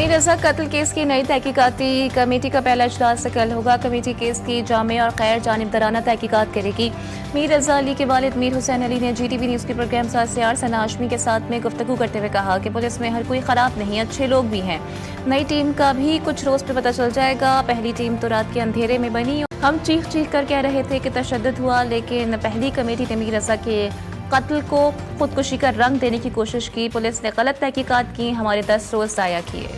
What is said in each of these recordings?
मीर रज़ा कत्ल केस की नई तहकीकाती कमेटी का पहला इजलास कल होगा। कमेटी केस की जामे और गैर जानिबदाराना तहकीकात करेगी। मीर रज़ा अली के वालिद मीर हुसैन अली ने GTV न्यूज़ के प्रोग्राम साथ सना हाशमी के साथ में गुफ्तगू करते हुए कहा कि पुलिस में हर कोई खराब नहीं, अच्छे लोग भी हैं। नई टीम का भी कुछ रोज पे पता चल जाएगा। पहली टीम तो रात के अंधेरे में बनी। हम चीख चीख कर कह रहे थे कि तशद्दुद हुआ, लेकिन पहली कमेटी ने मीर रज़ा के कत्ल को खुदकुशी का रंग देने की कोशिश की। पुलिस ने गलत तहकीकात की, हमारे 10 रोज ज़ाया किए।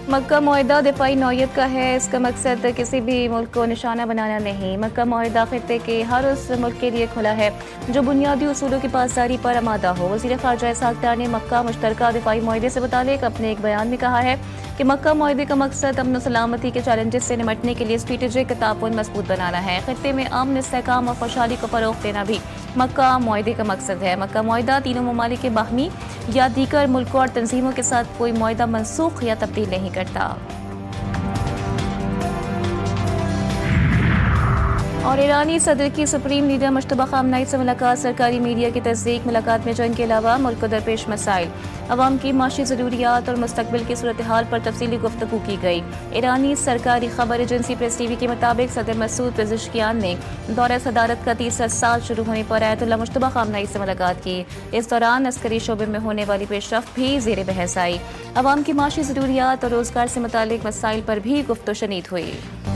मक्का मुआहिदा दिफाई नौयत का है। इसका मकसद किसी भी मुल्क को निशाना बनाना नहीं। मक्का मुआहिदा खित्ते के हर उस मुल्क के लिए खुला है जो बुनियादी उसूलों की पासदारी पर आमादा हो। वज़ीर ख़ारजा इसहाक़ डार ने मक्का मुश्तरका दिफाई मुआहिदे से मुतालिक अपने एक बयान में कहा है कि मक्का मुआहिदे का मकसद अमन सलामती के चैलेंजेस से निपटने के लिए स्ट्रेटेजिक ताउन मजबूत बनाना है। खित्ते में अमन, इस्तेहकाम और खुशहाली को फ़रोग़ देना भी मक्का मुआहिदे का मकसद है। मक्का मुआहिदा तीनों ममालिक के बाहमी या दीगर मुल्कों और तंजीमों के साथ कोई मुआहिदा मनसूख या तब्दील नहीं करता। और ईरानी सदर की सुप्रीम लीडर मुश्तबा खामनाई से मुलाकात। सरकारी मीडिया की तस्दीक, मुलाकात में जंग के अलावा मुल्क को दरपेश मसाइल, अवाम की माशी ज़रूरियात और मुस्तकबिल की सूरत हाल पर तफसीली गुफ्तगू की गई। ईरानी सरकारी खबर एजेंसी प्रेस TV के मुताबिक सदर मसूद पेज़ेश्कियान ने दौरे सदारत का 30 साल शुरू होने पर आयतुल्लाह मुश्तबा खामनाई से मुलाकात की। इस दौरान अस्करी शोबे में होने वाली पेशरफ्त भी ज़ेर बहस आई। अवाम की माशी ज़रूरियात और रोज़गार से मुतालिक मसाइल पर भी गुफ्तगू हुई।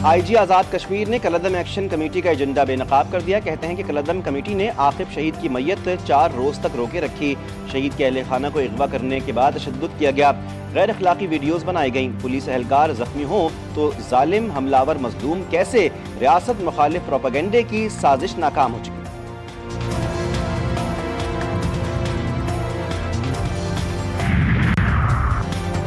IG आज़ाद कश्मीर ने कलअदम एक्शन कमेटी का एजेंडा बेनकाब कर दिया। कहते हैं कि कलअदम कमेटी ने आकिब शहीद की मैयत 4 रोज तक रोके रखी। शहीद के अहले खाना को अगवा करने के बाद तशद्दुद किया गया। गैर अखलाकी वीडियोस बनाई गईं। पुलिस एहलकार जख्मी हो तो जालिम हमलावर मजलूम कैसे? रियासत मुखालिफ प्रोपेगेंडे की साजिश नाकाम हो चुकी।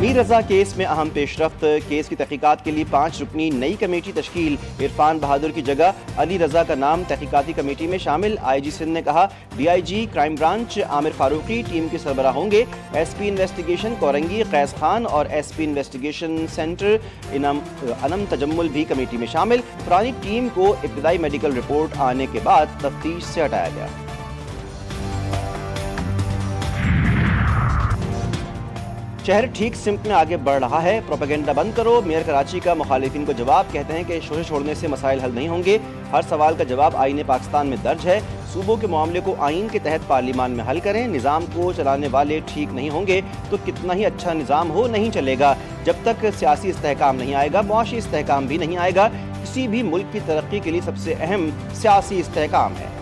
मीर रज़ा केस में अहम पेशरफ्त। केस की तहकीकात के लिए 5 रुकनी नई कमेटी तश्कील। इरफान बहादुर की जगह अली रज़ा का नाम तहकीकाती कमेटी में शामिल। IG सिंध ने कहा DIG crime branch Amir Farooqui team के सरबराह होंगे। SP इन्वेस्टिगेशन कोरंगी कैस खान और SP investigation centre Anam Tajammul भी कमेटी में शामिल। पुरानी टीम को इब्तदाई मेडिकल रिपोर्ट आने के बाद तफ्तीश से हटाया गया। शहर ठीक सिमत में आगे बढ़ रहा है, प्रोपेगेंडा बंद करो। मेयर कराची का मुखालिफिन को जवाब। कहते हैं कि शोषण छोड़ने से मसाइल हल नहीं होंगे। हर सवाल का जवाब आईन पाकिस्तान में दर्ज है। सूबों के मामले को आइन के तहत पार्लियामान में हल करें। निज़ाम को चलाने वाले ठीक नहीं होंगे तो कितना ही अच्छा निज़ाम हो नहीं चलेगा। जब तक सियासी इस्तेहकाम नहीं आएगा, मुआशी इस्तेहकाम भी नहीं आएगा। किसी भी मुल्क की तरक्की के लिए सबसे अहम सियासी इस्तेहकाम है।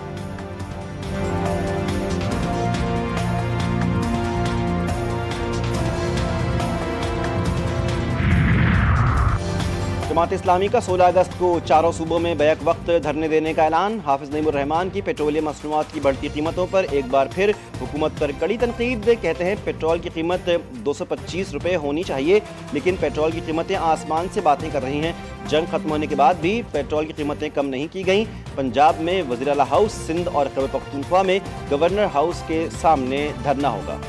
जमात इस्लामी का 16 अगस्त को चारों सूबों में बैक वक्त धरने देने का ऐलान। हाफिज नईमुर रहमान की पेट्रोलियम मसनूआत की बढ़ती कीमतों पर एक बार फिर हुकूमत पर कड़ी तनकीद। कहते हैं पेट्रोल की कीमत 225 रुपये होनी चाहिए, लेकिन पेट्रोल की कीमतें आसमान से बातें कर रही हैं। जंग खत्म होने के बाद भी पेट्रोल की कीमतें कम नहीं की गईं। पंजाब में वज़ीर आला हाउस सिंध और खैबर पख्तूनख्वा में गवर्नर हाउस के सामने धरना होगा।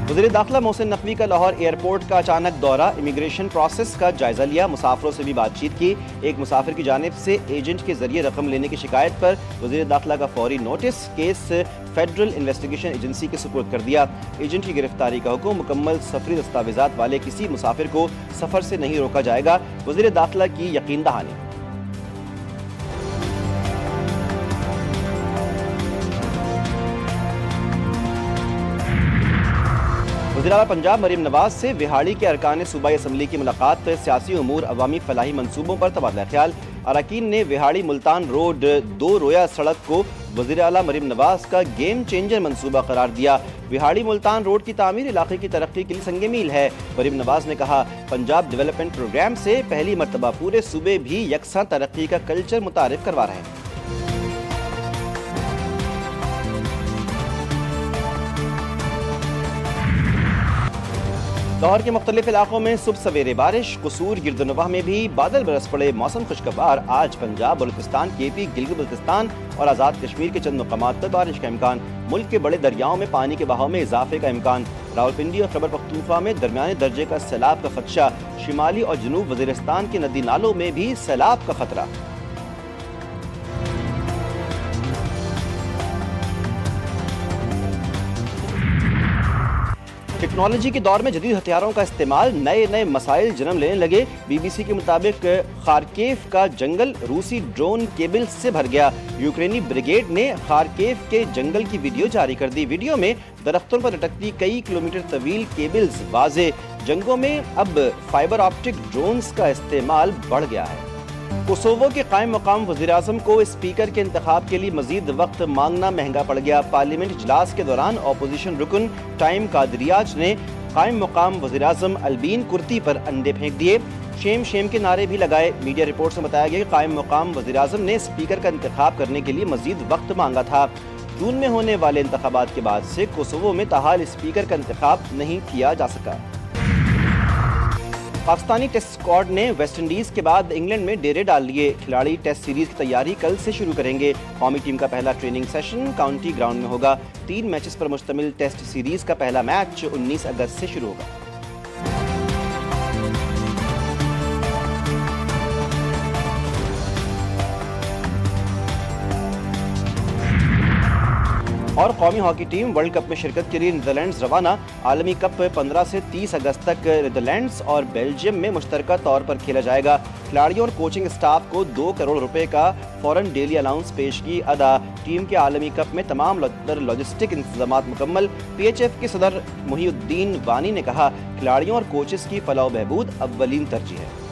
वज़ीर दाखिला मोहसिन नकवी का लाहौर एयरपोर्ट का अचानक दौरा। इमिग्रेशन प्रोसेस का जायजा लिया। मुसाफिरों से भी बातचीत की। एक मुसाफिर की जानिब से एजेंट के जरिए रकम लेने की शिकायत पर वज़ीर दाखिला का फौरी notice. Case federal investigation agency के सुपुर्द कर दिया। एजेंट की गिरफ्तारी का हुक्म। मुकम्मल सफरी दस्तावेजात वाले किसी मुसाफिर को सफर से नहीं रोका जाएगा। वज़ीर दाखिला की यकीन दहानी। वज़ीर आला पंजाब मरीम नवाज से विहाड़ी के अरकान सूबाई असम्बली की मुलाकात। सियासी उमूर, अवामी फलाही मंसूबों पर तबादला ख्याल। अरकान ने विहाड़ी मुल्तान रोड 2 रोया सड़क को वज़ीर आला मरीम नवाज का गेम चेंजर मंसूबा करार दिया। विहाड़ी मुल्तान रोड की तामीर इलाके की तरक्की के लिए संगे मील है। मरीम नवाज ने कहा पंजाब डेवलपमेंट प्रोग्राम से पहली मरतबा पूरे सूबे भी यकसा तरक्की का कल्चर मुतारिफ करवा रहे हैं। लाहौर के मुख्तलिफ इलाकों में सुबह सवेरे बारिश, कसूर गिरदनवाह में भी बादल बरस पड़े, मौसम खुशगवार। आज पंजाब, बलूचिस्तान, केपी, गिलगित बल्तिस्तान और आज़ाद कश्मीर के चंद मकामात पर बारिश का इम्कान। मुल्क के बड़े दरियाओं में पानी के बहाव में इजाफे का इम्कान। रावलपिंडी और खैबर पख्तूनख्वा में दरमियाने दर्जे का सैलाब का खदशा। शिमाली और जनूब वजीरिस्तान के नदी नालों में भी सैलाब का खतरा। टेक्नोलॉजी के दौर में जदीद हथियारों का इस्तेमाल, नए नए मसाइल जन्म लेने लगे। BBC के मुताबिक खारकेव का जंगल रूसी ड्रोन केबल से भर गया। यूक्रेनी ब्रिगेड ने खारकेव के जंगल की वीडियो जारी कर दी। वीडियो में दरख्तों पर लटकती कई किलोमीटर तवील केबल्स वाजे। जंगों में अब फाइबर ऑप्टिक ड्रोन्स का इस्तेमाल बढ़ गया है। कोसोवो के कायम मकाम वज़ीर-ए-आज़म को स्पीकर के इंतखाब के लिए मजीद वक्त मांगना महंगा पड़ गया। पार्लियामेंट इजलास के दौरान अपोजिशन रुकन टाइम कादरियाज ने कायम मकाम वज़ीर-ए-आज़म अलबीन कुर्ती पर अंडे फेंक दिए। शेम शेम के नारे भी लगाए। मीडिया रिपोर्ट में बताया गया कि कायम मकाम वज़ीर-ए-आज़म ने स्पीकर का इंतखाब करने के लिए मजीद वक्त मांगा था। जून में होने वाले इंतखाबात के बाद से कोसोवो में ताहाल स्पीकर का इंतखाब नहीं किया जा सका। पाकिस्तानी टेस्ट स्क्वाड ने वेस्टइंडीज के बाद इंग्लैंड में डेरे डाल लिए। खिलाड़ी टेस्ट सीरीज की तैयारी कल से शुरू करेंगे। कौमी टीम का पहला ट्रेनिंग सेशन काउंटी ग्राउंड में होगा। 3 मैचेस पर मुश्तमिल टेस्ट सीरीज का पहला मैच 19 अगस्त से शुरू होगा। और कौमी हॉकी टीम वर्ल्ड कप में शिरकत के लिए नीदरलैंड्स रवाना। आलमी कप 15 से 30 अगस्त तक नीदरलैंड्स और बेल्जियम में मुश्तरका तौर पर खेला जाएगा। खिलाड़ियों और कोचिंग स्टाफ को 2 करोड़ रुपए का फौरन डेली अलाउंस पेश की अदा। टीम के आलमी कप में तमाम लॉजिस्टिक इंतजाम मुकम्मल। PHF के सदर मुहीउद्दीन वानी ने कहा, खिलाड़ियों और कोचेस की फलाह बहबूद अव्वलीन तरजीह है।